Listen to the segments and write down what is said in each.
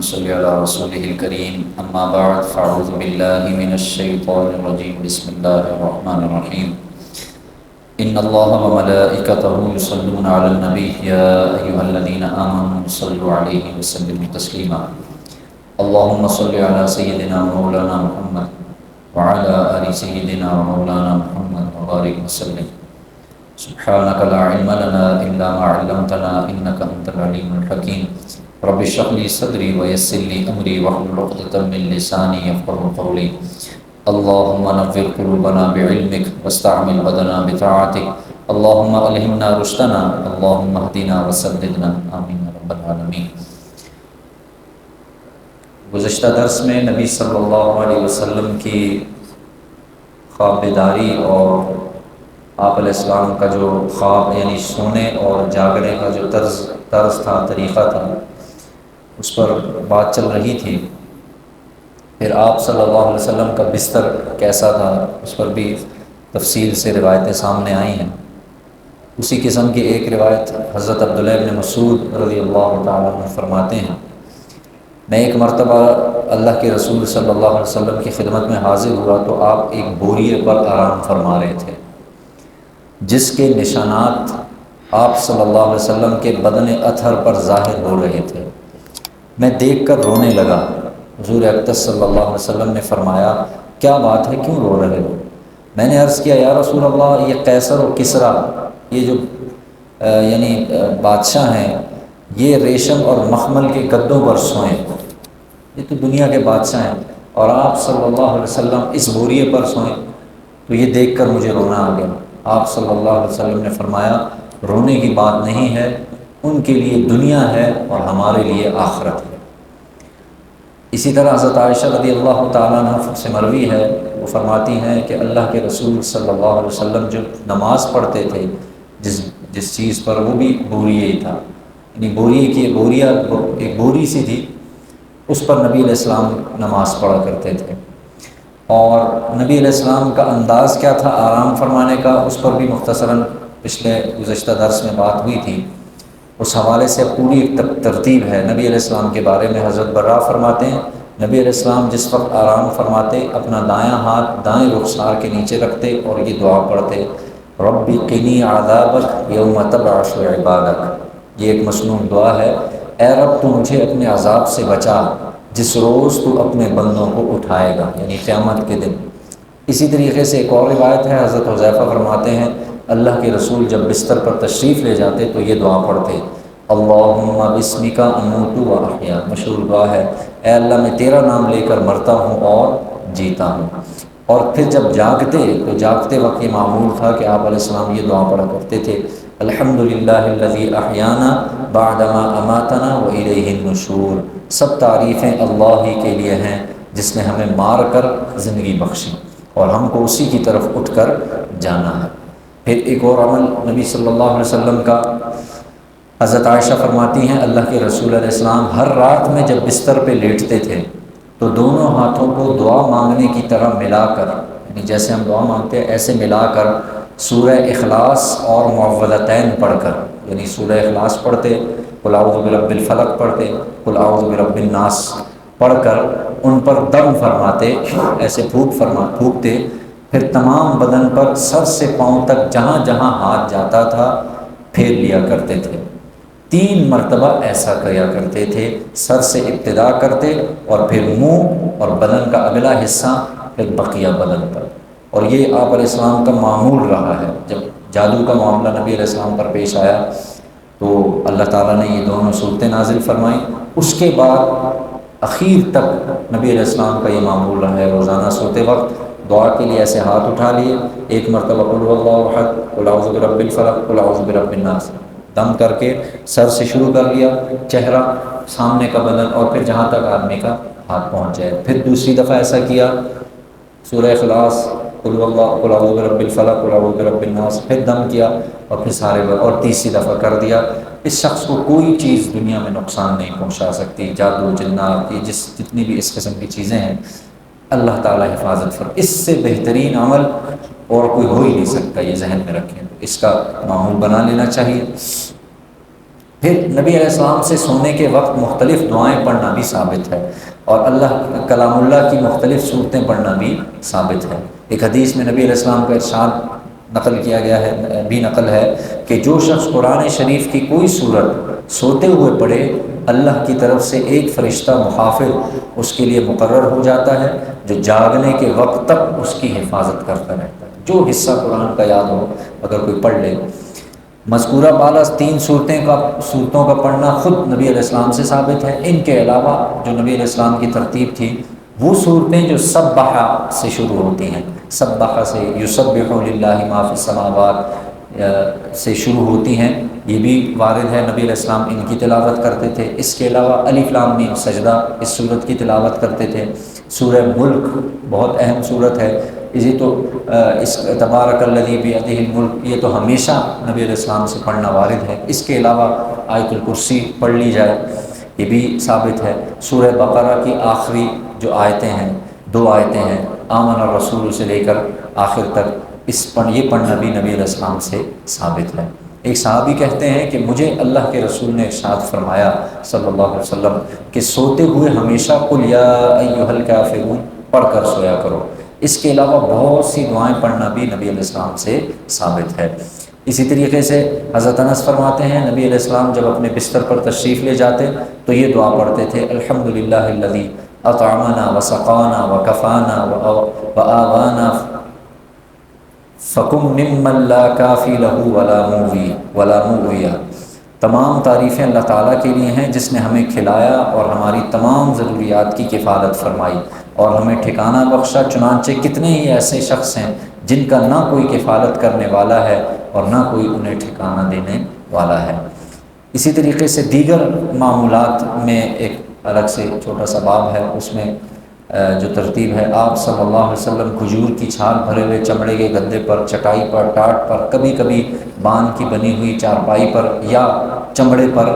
صل على رسوله الكريم أما بعد فأعوذ بالله من الشيطان الرجيم بسم الله الرحمن الرحيم إن الله وملائكته يصلون على النبي يا أيها الذين آمنوا صلوا عليه وسلموا تسليما اللهم صل على سيدنا ومولانا محمد وعلى آل سيدنا ومولانا محمد وبارك وسلم سبحانك لا علم لنا إلا ما علمتنا إنك أنت العليم الحكيم رب اشرح لي صدري ويسر لي أمري واحلل عقدة من لساني يفقهوا قولي اللهم نور قلوبنا بعلمك واستعمل بدنا بطاعتك اللهم ألهمنا رشدنا اللهم اهدنا وسددنا آمين يا رب العالمين۔ گزشتہ درس میں نبی صلی اللہ علیہ وسلم کی خواب بیداری اور آپ علیہ السلام کا جو خواب یعنی سونے اور جاگنے کا جو طرز تھا، طریقہ تھا، اس پر بات چل رہی تھی۔ پھر آپ صلی اللہ علیہ وسلم کا بستر کیسا تھا، اس پر بھی تفصیل سے روایتیں سامنے آئی ہیں۔ اسی قسم کی ایک روایت حضرت عبداللہ بن مسعود رضی اللہ تعالیٰ عنہ فرماتے ہیں، میں ایک مرتبہ اللہ کے رسول صلی اللہ علیہ وسلم کی خدمت میں حاضر ہوا تو آپ ایک بوریے پر آرام فرما رہے تھے جس کے نشانات آپ صلی اللہ علیہ وسلم کے بدن اطہر پر ظاہر ہو رہے تھے۔ میں دیکھ کر رونے لگا۔ حضور اقدس صلی اللہ علیہ وسلم نے فرمایا، کیا بات ہے، کیوں رو رہے ہو؟ میں نے عرض کیا، یا رسول اللہ، یہ قیصر و کسریٰ، یہ جو یعنی بادشاہ ہیں، یہ ریشم اور مخمل کے گدوں پر سوئیں، یہ تو دنیا کے بادشاہ ہیں، اور آپ صلی اللہ علیہ وسلم اس بوریے پر سوئیں، تو یہ دیکھ کر مجھے رونا آ گیا۔ آپ صلی اللہ علیہ وسلم نے فرمایا، رونے کی بات نہیں ہے، ان کے لیے دنیا ہے اور ہمارے لیے آخرت ہے۔ اسی طرح حضرت عائشہ رضی اللہ تعالیٰ عنہ سے مروی ہے، وہ فرماتی ہیں کہ اللہ کے رسول صلی اللہ علیہ وسلم جو نماز پڑھتے تھے جس چیز پر، وہ بھی بوریے ہی تھا، یعنی بوریے کی ایک بوری سی تھی، اس پر نبی علیہ السلام نماز پڑھا کرتے تھے۔ اور نبی علیہ السلام کا انداز کیا تھا آرام فرمانے کا، اس پر بھی مختصراً پچھلے گزشتہ درس میں بات ہوئی تھی۔ اس حوالے سے پوری ایک ترتیب ہے نبی علیہ السلام کے بارے میں۔ حضرت برا فرماتے ہیں، نبی علیہ السلام جس وقت آرام فرماتے اپنا دایاں ہاتھ دائیں رخسار کے نیچے رکھتے اور یہ دعا پڑھتے، رب قنی عذابک یوم تبعث عبادک۔ یہ ایک مسنون دعا ہے، اے رب تو مجھے اپنے عذاب سے بچا جس روز تو اپنے بندوں کو اٹھائے گا، یعنی قیامت کے دن۔ اسی طریقے سے ایک اور روایت ہے، حضرت حذیفہ فرماتے ہیں، اللہ کے رسول جب بستر پر تشریف لے جاتے تو یہ دعا پڑھتے، اللہم بسمک اموت و احیا۔ مشہور دعا ہے، اے اللہ میں تیرا نام لے کر مرتا ہوں اور جیتا ہوں۔ اور پھر جب جاگتے تو جاگتے وقت یہ معمول تھا کہ آپ علیہ السلام یہ دعا پڑھا کرتے تھے، الحمدللہ الذی احیانا بعدما اماتنا والیہ النشور۔ سب تعریفیں اللہ ہی کے لیے ہیں جس نے ہمیں مار کر زندگی بخشی اور ہم کو اسی کی طرف اٹھ کر جانا ہے۔ پھر ایک اور عمل نبی صلی اللہ علیہ وسلم کا، حضرت عائشہ فرماتی ہیں، اللہ کے رسول علیہ السلام ہر رات میں جب بستر پہ لیٹتے تھے تو دونوں ہاتھوں کو دعا مانگنے کی طرح ملا کر، یعنی جیسے ہم دعا مانگتے ہیں ایسے ملا کر سورہ اخلاص اور معوذتین پڑھ کر، یعنی سورہ اخلاص پڑھتے، قل اعوذ برب الفلق پڑھتے، قل اعوذ برب الناس پڑھ کر ان پر دم فرماتے، ایسے پھونکتے، پھر تمام بدن پر سر سے پاؤں تک جہاں جہاں ہاتھ جاتا تھا پھیر لیا کرتے تھے۔ 3 مرتبہ ایسا کیا کرتے تھے، سر سے ابتدا کرتے اور پھر منہ اور بدن کا اگلا حصہ، پھر بقیہ بدن پر۔ اور یہ آپ علیہ السلام کا معمول رہا ہے۔ جب جادو کا معاملہ نبی علیہ السلام پر پیش آیا تو اللہ تعالیٰ نے یہ دونوں صورتیں نازل فرمائیں۔ اس کے بعد اخیر تک نبی علیہ السلام کا یہ معمول رہا ہے، روزانہ سوتے وقت دعا کے لیے ایسے ہاتھ اٹھا لیے، ایک مرتبہ قل هو اللہ احد، قل اعوذ برب الفلق، قل اعوذ برب الناس، دم کر کے سر سے شروع کر لیا، چہرہ، سامنے کا بدن، اور پھر جہاں تک آدمی کا ہاتھ پہنچ جائے۔ پھر دوسری دفعہ ایسا کیا، سورہ اخلاص، قل هو اللہ، قل اعوذ برب الفلق، قل اعوذ برب الناس، پھر دم کیا، اور پھر سارے اور تیسری دفعہ کر دیا۔ اس شخص کو کوئی چیز دنیا میں نقصان نہیں پہنچا سکتی، جادو، جنات، یہ جتنی بھی اس قسم کی چیزیں ہیں، اللہ تعالیٰ حفاظت فرما۔ اس سے بہترین عمل اور کوئی ہو ہی نہیں سکتا، یہ ذہن میں رکھیں، اس کا معمول بنا لینا چاہیے۔ پھر نبی علیہ السلام سے سونے کے وقت مختلف دعائیں پڑھنا بھی ثابت ہے، اور کلام اللہ کی مختلف صورتیں پڑھنا بھی ثابت ہے۔ ایک حدیث میں نبی علیہ السلام کا ارشاد نقل کیا گیا ہے، بھی نقل ہے کہ جو شخص قرآن شریف کی کوئی صورت سوتے ہوئے پڑھے، اللہ کی طرف سے ایک فرشتہ محافظ اس کے لیے مقرر ہو جاتا ہے، جو جاگنے کے وقت تک اس کی حفاظت کرتا رہتا ہے۔ جو حصہ قرآن کا یاد ہو اگر کوئی پڑھ لے، مذکورہ بالا 3 صورتوں کا پڑھنا خود نبی علیہ السلام سے ثابت ہے۔ ان کے علاوہ جو نبی علیہ السلام کی ترتیب تھی، وہ صورتیں جو سبح سے شروع ہوتی ہیں، سبح سے، یسبح للہ ما فی السماوات سے شروع ہوتی ہیں، یہ بھی وارد ہے، نبی علیہ السلام ان کی تلاوت کرتے تھے۔ اس کے علاوہ الف لام میم سجدہ، اس صورت کی تلاوت کرتے تھے۔ سورہ ملک بہت اہم صورت ہے، یہ تو اس تبارک الذی بیدہ الملک، یہ تو ہمیشہ نبی علیہ السلام سے پڑھنا وارد ہے۔ اس کے علاوہ آیت الکرسی پڑھ لی جائے، یہ بھی ثابت ہے۔ سورہ بقرہ کی آخری جو آیتیں ہیں، 2 آیتیں ہیں، آمن الرسول سے لے کر آخر تک، یہ پڑھنا بھی نبی علیہ السلام سے ثابت ہے۔ ایک صحابی کہتے ہیں کہ مجھے اللہ کے رسول نے ارشاد فرمایا صلی اللہ علیہ وسلم کہ سوتے ہوئے ہمیشہ قل یا ایھا الکافرون پڑھ کر سویا کرو۔ اس کے علاوہ بہت سی دعائیں پڑھنا بھی نبی علیہ السلام سے ثابت ہے۔ اسی طریقے سے حضرت انس فرماتے ہیں نبی علیہ السلام جب اپنے بستر پر تشریف لے جاتے تو یہ دعا پڑھتے تھے، الحمدللہ الذی اطعمنا وسقانا وکفانا وآوانا فکم ممن لا کافی لہو ولا مووی۔ تمام تعریفیں اللہ تعالیٰ کے لیے ہیں جس نے ہمیں کھلایا اور ہماری تمام ضروریات کی کفالت فرمائی اور ہمیں ٹھکانہ بخشا، چنانچہ کتنے ہی ایسے شخص ہیں جن کا نہ کوئی کفالت کرنے والا ہے اور نہ کوئی انہیں ٹھکانہ دینے والا ہے۔ اسی طریقے سے دیگر معمولات میں ایک الگ سے چھوٹا سا باب ہے، اس میں جو ترتیب ہے، آپ صلی اللہ علیہ وسلم کھجور کی چھال بھرے ہوئے چمڑے کے گدے پر، چٹائی پر، ٹاٹ پر، کبھی کبھی باندھ کی بنی ہوئی چارپائی پر یا چمڑے پر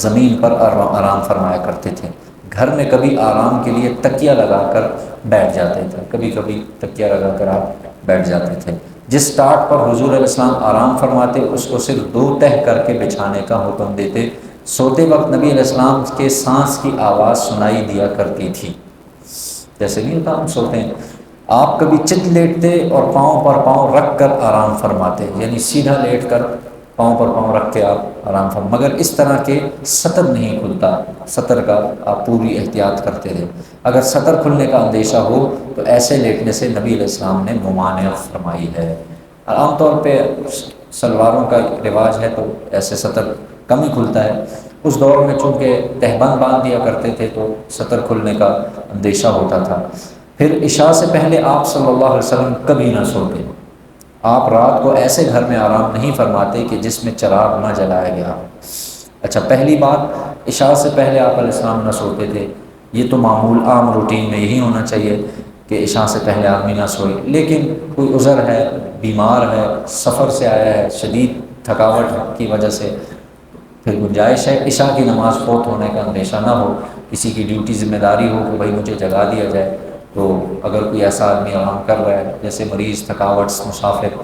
زمین پر آرام فرمایا کرتے تھے۔ گھر میں کبھی آرام کے لیے تکیہ لگا کر بیٹھ جاتے تھے، کبھی کبھی تکیہ لگا کر آپ بیٹھ جاتے تھے۔ جس ٹاٹ پر حضور علیہ السلام آرام فرماتے اس کو صرف 2 تہہ کر کے بچھانے کا حکم دیتے۔ سوتے وقت نبی علیہ السلام کے سانس کی آواز سنائی دیا کرتی تھی، جیسے نہیں ہوتا ہم سوتے ہیں، آپ کبھی چت لیٹتے اور پاؤں پر پاؤں رکھ کر آرام فرماتے، یعنی سیدھا لیٹ کر پاؤں پر پاؤں رکھ کے آپ آرام فرماتے، مگر اس طرح کے سطر نہیں کھلتا، سطر کا آپ پوری احتیاط کرتے تھے۔ اگر سطر کھلنے کا اندیشہ ہو تو ایسے لیٹنے سے نبی علیہ السلام نے ممانعت فرمائی ہے۔ عام طور پہ سلواروں کا رواج ہے تو ایسے سطر کم ہی کھلتا ہے، اس دور میں چونکہ تہبند باندھ دیا کرتے تھے تو سطر کھلنے کا اندیشہ ہوتا تھا۔ پھر عشاء سے پہلے آپ صلی اللہ علیہ وسلم کبھی نہ سوتے، آپ رات کو ایسے گھر میں آرام نہیں فرماتے کہ جس میں چراغ نہ جلایا گیا۔ اچھا، پہلی بات، عشاء سے پہلے آپ علیہ السلام نہ سوتے تھے، یہ تو معمول عام روٹین میں یہی ہونا چاہیے کہ عشاء سے پہلے آدمی نہ سوئے، لیکن کوئی عذر ہے، بیمار ہے، سفر سے آیا ہے، شدید تھکاوٹ کی وجہ سے، پھر گنجائش ہے عشاء کی نماز فوت ہونے کا اندیشہ نہ ہو، کسی کی ڈیوٹی ذمہ داری ہو کہ بھائی مجھے جگا دیا جائے، تو اگر کوئی ایسا آدمی آرام کر رہا ہے جیسے مریض، تھکاوٹ، مسافر،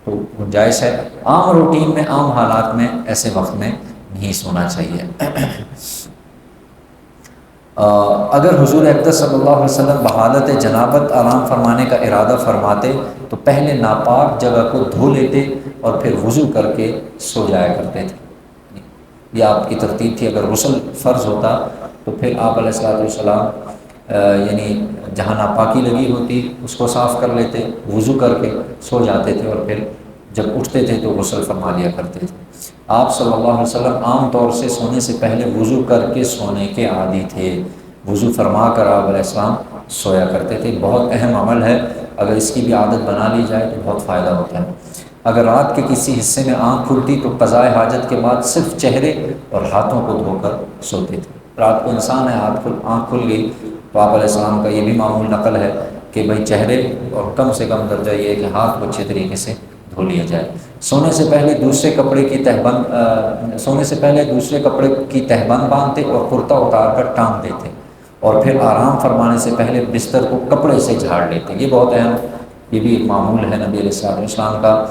تو گنجائش ہے۔ عام روٹین میں، عام حالات میں ایسے وقت میں نہیں سونا چاہیے۔ اگر حضور اقدس صلی اللہ علیہ وسلم بحالت جنابت آرام فرمانے کا ارادہ فرماتے تو پہلے ناپاک جگہ کو دھو لیتے اور پھر وضو کر کے سو جایا کرتے تھے۔ یہ آپ کی ترتیب تھی۔ اگر غسل فرض ہوتا تو پھر آپ علیہ السلام یعنی جہاں ناپاکی لگی ہوتی اس کو صاف کر لیتے، وضو کر کے سو جاتے تھے، اور پھر جب اٹھتے تھے تو غسل فرما لیا کرتے تھے۔ آپ صلی اللہ علیہ وسلم عام طور سے سونے سے پہلے وضو کر کے سونے کے عادی تھے، وضو فرما کر آپ علیہ السلام سویا کرتے تھے۔ بہت اہم عمل ہے، اگر اس کی بھی عادت بنا لی جائے تو بہت فائدہ ہوتا ہے۔ اگر رات کے کسی حصے میں آنکھ کھلتی تو قضائے حاجت کے بعد صرف چہرے اور ہاتھوں کو دھو کر سوتے تھے۔ رات کو انسان ہے، آنکھ کھل گئی تو آپ علیہ السلام کا یہ بھی معمول نقل ہے کہ بھائی چہرے اور کم سے کم درجہ یہ ہے کہ ہاتھ کو اچھے طریقے سے دھو لیا جائے۔ سونے سے پہلے دوسرے کپڑے کی تہبند باندھتے اور کرتا اتار کر ٹانگ دیتے، اور پھر آرام فرمانے سے پہلے بستر کو کپڑے سے جھاڑ لیتے۔ یہ بہت اہم، یہ بھی ایک معمول ہے نبی علیہ السلام کا۔